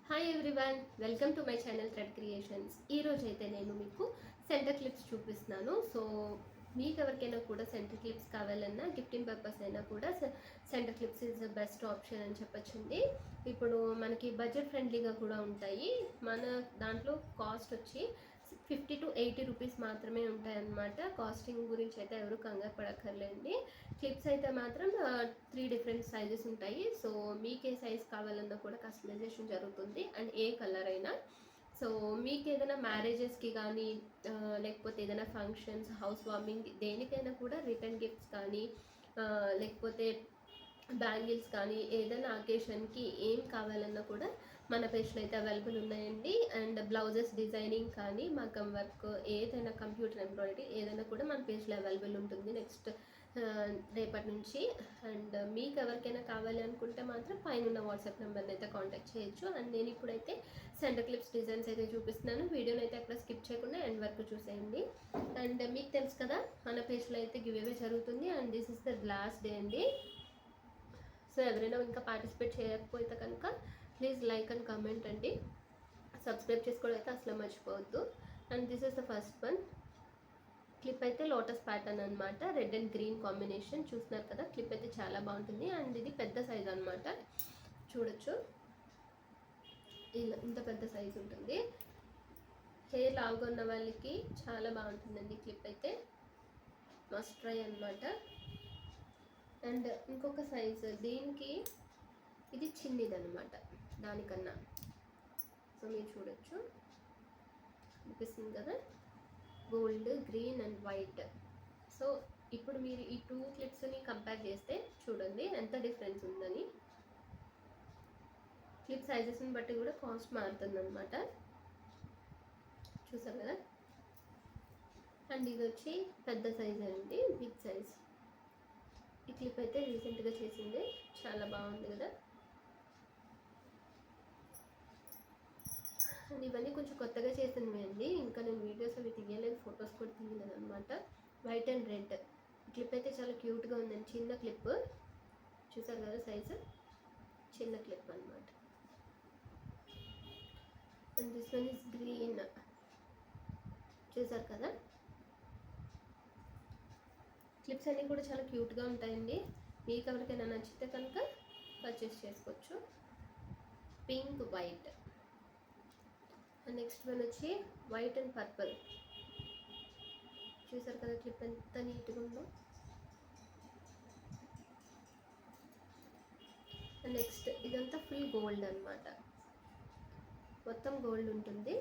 Hi everyone, welcome to my channel thread creations. ఈ రోజు అయితే నేను మీకు సెంటర్ క్లిప్స్ చూపిస్తున్నాను. సో మీకు ఎవరికైనా కూడా సెంటర్ క్లిప్స్ కావాలన్నా, గిఫ్టింగ్ పర్పస్ అయినా కూడా centre clips is the best option అని చెప్పొచ్చండి. ఇప్పుడు మనకి బడ్జెట్ ఫ్రెండ్లీగా కూడా ఉంటాయి. మన దాంట్లో కాస్ట్ వచ్చి 50 to 80 రూపీస్ మాత్రమే ఉంటాయన్నమాట. కాస్టింగ్ గురించి అయితే ఎవరు కంగారు పడక్కర్లేండి. క్లిప్స్ అయితే మాత్రం 3 డిఫరెంట్ సైజెస్ ఉంటాయి. సో మీకు ఏ సైజ్ కావాలన్నా కూడా కస్టమైజేషన్ జరుగుతుంది, అండ్ ఏ కలర్ అయినా. సో మీకు ఏదైనా మ్యారేజెస్కి కానీ లేకపోతే ఏదైనా ఫంక్షన్స్, హౌస్ వార్మింగ్, దేనికైనా కూడా రిటర్న్ గిఫ్ట్స్ కానీ లేకపోతే బ్యాంగిల్స్ కానీ ఏదైనా అకేషన్కి ఏం కావాలన్నా కూడా మన పేజ్లో అయితే అవైలబుల్ ఉన్నాయండి. అండ్ బ్లౌజెస్ డిజైనింగ్ కానీ, మగ్గం వర్క్, ఏదైనా కంప్యూటర్ ఎంబ్రాయిడరీ ఏదైనా కూడా మన పేజ్లో అవైలబుల్ ఉంటుంది నెక్స్ట్ రేపటి నుంచి. అండ్ మీకు ఎవరికైనా కావాలి అనుకుంటే మాత్రం పైన ఉన్న వాట్సాప్ నెంబర్ని అయితే కాంటాక్ట్ చేయొచ్చు. అండ్ నేను ఇప్పుడైతే సెంటర్ క్లిప్స్ డిజైన్స్ అయితే చూపిస్తున్నాను. వీడియోని అయితే అక్కడ స్కిప్ చేయకుండా ఎండ్ వరకు చూసేయండి. అండ్ మీకు తెలుసు కదా, మన పేజ్లో అయితే గివ్ అవే జరుగుతుంది. And this is the last day అండి. సో ఎవరైనా ఇంకా పార్టిసిపేట్ చేయకపోతే కనుక ప్లీజ్ లైక్ అండ్ కామెంట్ అండి. సబ్స్క్రైబ్ చేసుకోవడం అయితే అసలు మర్చిపోవద్దు. And this is the first one. Clip అయితే లోటస్ ప్యాటర్న్ అనమాట, రెడ్ అండ్ గ్రీన్ కాంబినేషన్. చూస్తున్నారు కదా, క్లిప్ అయితే చాలా బాగుంటుంది. అండ్ ఇది పెద్ద సైజ్ అనమాట, చూడొచ్చు. ఇలా ఇంత పెద్ద సైజ్ ఉంటుంది. హెయిర్ లావుగా ఉన్న వాళ్ళకి చాలా బాగుంటుందండి క్లిప్ అయితే. మస్ట్ ట్రై అనమాట. అండ్ ఇంకొక సైజ్, దీనికి ఇది చిన్నది అనమాట దానికన్నా. సో మీరు చూడొచ్చు, అనిపిస్తుంది కదా, gold, green and white. So ఇప్పుడు మీరు ఈ 2 క్లిప్స్ని కంపేర్ చేస్తే చూడండి ఎంత డిఫరెన్స్ ఉందని. క్లిప్ సైజెస్ని బట్టి కూడా కాస్ట్ మారుతుంది అనమాట, చూసారు కదా. అండ్ ఇది వచ్చి పెద్ద సైజ్ అండి, బిగ్ సైజ్. ఈ క్లిప్ అయితే రీసెంట్గా చేసింది, చాలా బాగుంది కదా. అండ్ ఇవన్నీ కొంచెం కొత్తగా చేసినవి అండి, ఇంకా నేను వీడియోస్ అవి తీయలేదు, ఫొటోస్ కూడా తీయలేదు అనమాట. వైట్ అండ్ రెడ్ క్లిప్ అయితే చాలా క్యూట్గా ఉందండి. చిన్న క్లిప్, చూసారు కదా సైజు, చిన్న క్లిప్ అనమాట. And this one is green, చూసారు కదా. క్లిప్స్ అన్నీ కూడా చాలా క్యూట్గా ఉంటాయండి. మీకు ఎవరికైనా నచ్చితే కనుక పర్చేస్ చేసుకోవచ్చు. Pink, white. నెక్స్ట్ వన్ వచ్చి వైట్ అండ్ పర్పుల్. చూసారు కదా క్లిప్ ఎంత నీట్గా ఉందో. నెక్స్ట్ ఇదంతా ఫుల్ గోల్డ్ అనమాట, మొత్తం గోల్డ్ ఉంటుంది,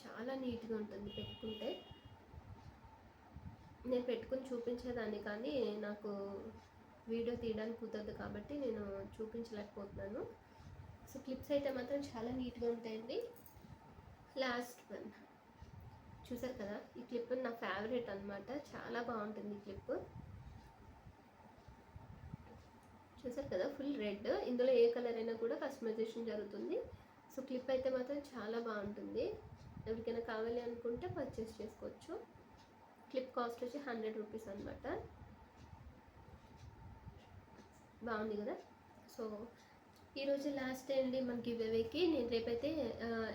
చాలా నీట్గా ఉంటుంది పెట్టుకుంటే. నేను పెట్టుకుని చూపించేదాన్ని కానీ నాకు వీడియో తీయడానికి కుదరదు కాబట్టి నేను చూపించలేకపోతున్నాను. సో క్లిప్స్ అయితే మాత్రం చాలా నీట్గా ఉంటాయండి. లాస్ట్ వన్, చూసారు కదా, ఈ క్లిప్ నా ఫేవరెట్ అనమాట, చాలా బాగుంటుంది ఈ క్లిప్. చూసారు కదా, ఫుల్ రెడ్. ఇందులో ఏ కలర్ అయినా కూడా కస్టమైజేషన్ జరుగుతుంది. సో క్లిప్ అయితే మాత్రం చాలా బాగుంటుంది. ఎవరికైనా కావాలి అనుకుంటే పర్చేస్ చేసుకోవచ్చు. క్లిప్ కాస్ట్ వచ్చి 100 రూపీస్ అనమాట. బాగుంది కదా. సో ఈరోజు లాస్ట్ డే అండి మన గివ్ అవేకి. నేను రేపైతే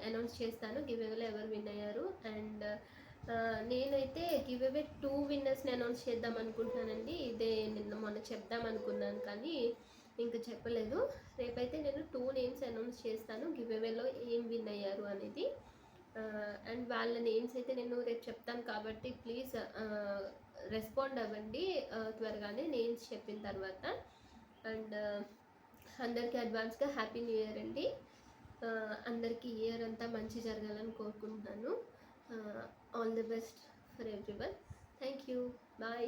అనౌన్స్ చేస్తాను గివ్ అవేలో ఎవరు విన్ అయ్యారు. అండ్ నేనైతే గివ్ అవే 2 విన్నర్స్ని అనౌన్స్ చేద్దాం అనుకుంటున్నానండి. ఇదే నిన్న మొన్న చెప్దాం అనుకున్నాను కానీ ఇంకా చెప్పలేదు. రేపైతే నేను 2 నేమ్స్ అనౌన్స్ చేస్తాను గివ్ అవేలో ఏం విన్ అయ్యారు అనేది. అండ్ వాళ్ళ నేమ్స్ అయితే నేను రేపు చెప్తాను కాబట్టి ప్లీజ్ రెస్పాండ్ అవ్వండి త్వరగానే నేమ్స్ చెప్పిన తర్వాత. అండ్ అందరికీ అడ్వాన్స్గా హ్యాపీ న్యూ ఇయర్ అండి. అందరికీ ఇయర్ అంతా మంచి జరగాలని కోరుకుంటున్నాను. All the best for everyone. Thank you, bye.